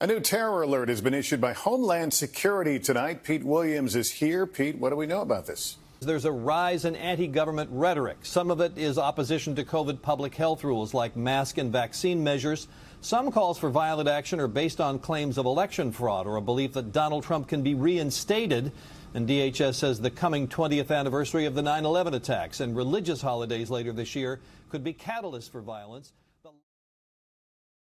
A new terror alert has been issued by Homeland Security tonight. Pete Williams is here. Pete, what do we know about this? There's a rise in anti-government rhetoric. Some of it is opposition to COVID public health rules like mask and vaccine measures. Some calls for violent action are based on claims of election fraud or a belief that Donald Trump can be reinstated. And DHS says the coming 20th anniversary of the 9/11 attacks and religious holidays later this year could be catalysts for violence.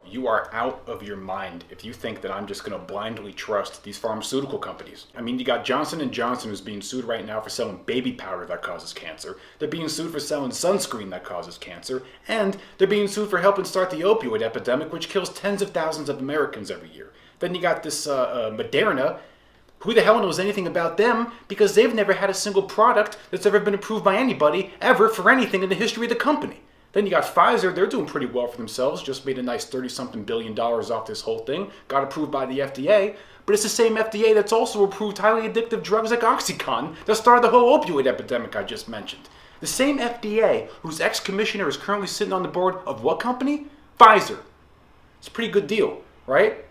You are out of your mind if you think that I'm just going to blindly trust these pharmaceutical companies. I mean, you got Johnson & Johnson who's being sued right now for selling baby powder that causes cancer. They're being sued for selling sunscreen that causes cancer. And they're being sued for helping start the opioid epidemic, which kills tens of thousands of Americans every year. Then you got this Moderna. Who the hell knows anything about them? Because they've never had a single product that's ever been approved by anybody ever for anything in the history of the company. Then you got Pfizer, they're doing pretty well for themselves, just made a nice $30-something billion off this whole thing, got approved by the FDA, but it's the same FDA that's also approved highly addictive drugs like Oxycontin that started the whole opioid epidemic I just mentioned. The same FDA whose ex-commissioner is currently sitting on the board of what company? Pfizer. It's a pretty good deal, right?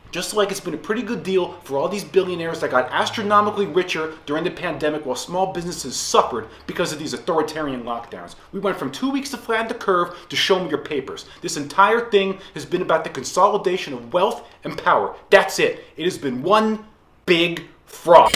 Just like it's been a pretty good deal for all these billionaires that got astronomically richer during the pandemic while small businesses suffered because of these authoritarian lockdowns. We went from 2 weeks to flatten the curve to show me your papers. This entire thing has been about the consolidation of wealth and power. That's it. It has been one big fraud.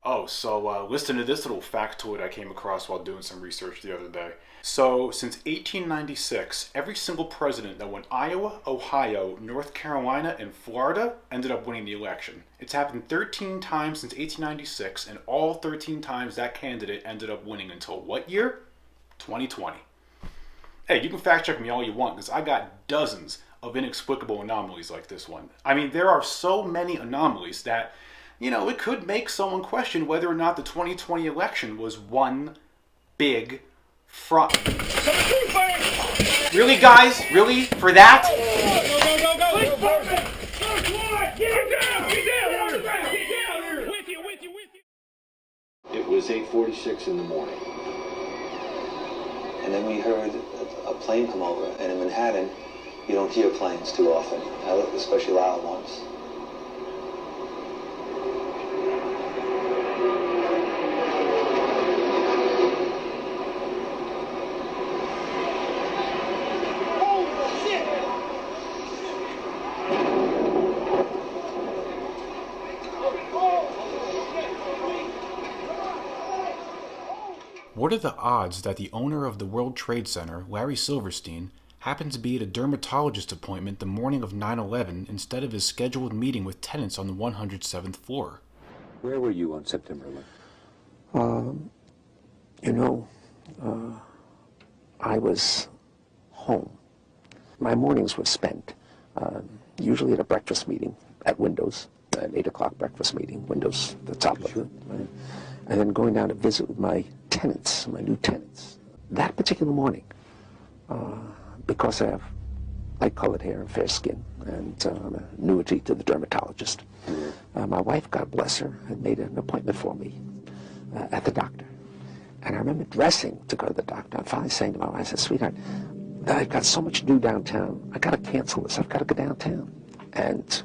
Oh, so listen to this little factoid I came across while doing some research the other day. So, since 1896, every single president that went Iowa, Ohio, North Carolina, and Florida ended up winning the election. It's happened 13 times since 1896, and all 13 times that candidate ended up winning until what year? 2020. Hey, you can fact check me all you want, because I got dozens of inexplicable anomalies like this one. I mean, there are so many anomalies that, you know, it could make someone question whether or not the 2020 election was one big fraud. Really, guys? Really? For that? It was 8:46 in the morning. And then we heard a plane come over. And in Manhattan, you don't hear planes too often, especially loud ones. What are the odds that the owner of the World Trade Center, Larry Silverstein, happened to be at a dermatologist appointment the morning of 9/11 instead of his scheduled meeting with tenants on the 107th floor? Where were you on September 11th? I was home. My mornings were spent usually at a breakfast meeting at Windows, an 8 o'clock breakfast meeting, Windows, the top of it, right? And then going down to visit with my tenants, my new tenants. That particular morning, because I have light-colored hair and fair skin, and I'm an annuity to the dermatologist, my wife, God bless her, had made an appointment for me at the doctor. And I remember dressing to go to the doctor. And finally saying to my wife, I said, sweetheart, I've got so much to do downtown. I got to cancel this. I've got to go downtown. And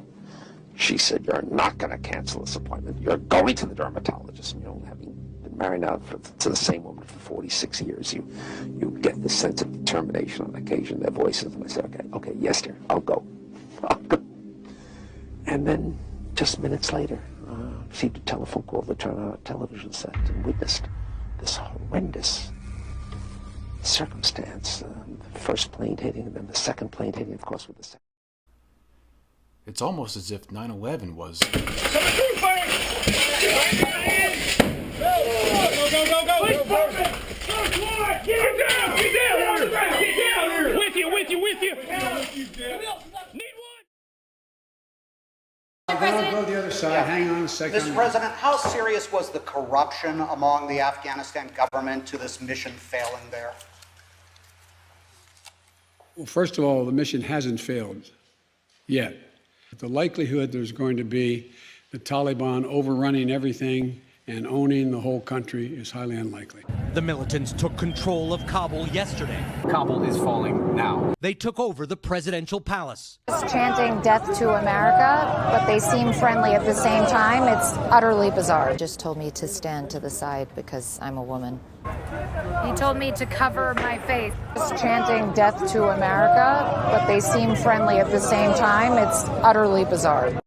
she said, you're not going to cancel this appointment. You're going to the dermatologist. You know, having been married now to the same woman for 46 years, you get this sense of determination on occasion, their voices. And I said, okay, yes, dear, I'll go. And then just minutes later, received a telephone call to turn on a television set and witnessed this horrendous circumstance. The first plane hitting, and then the second plane hitting, of course, with the second. It's almost as if 9/11 was... Go the other side. Yeah. Hang on a second. Mr. President, how serious was the corruption among the Afghanistan government to this mission failing there? Well, first of all, the mission hasn't failed yet. The likelihood there's going to be the Taliban overrunning everything and owning the whole country is highly unlikely. The militants took control of Kabul yesterday. Kabul is falling now. They took over the presidential palace. Chanting death to America, but they seem friendly at the same time. It's utterly bizarre. Just told me to stand to the side because I'm a woman. He told me to cover my face. Chanting death to America, but they seem friendly at the same time. It's utterly bizarre.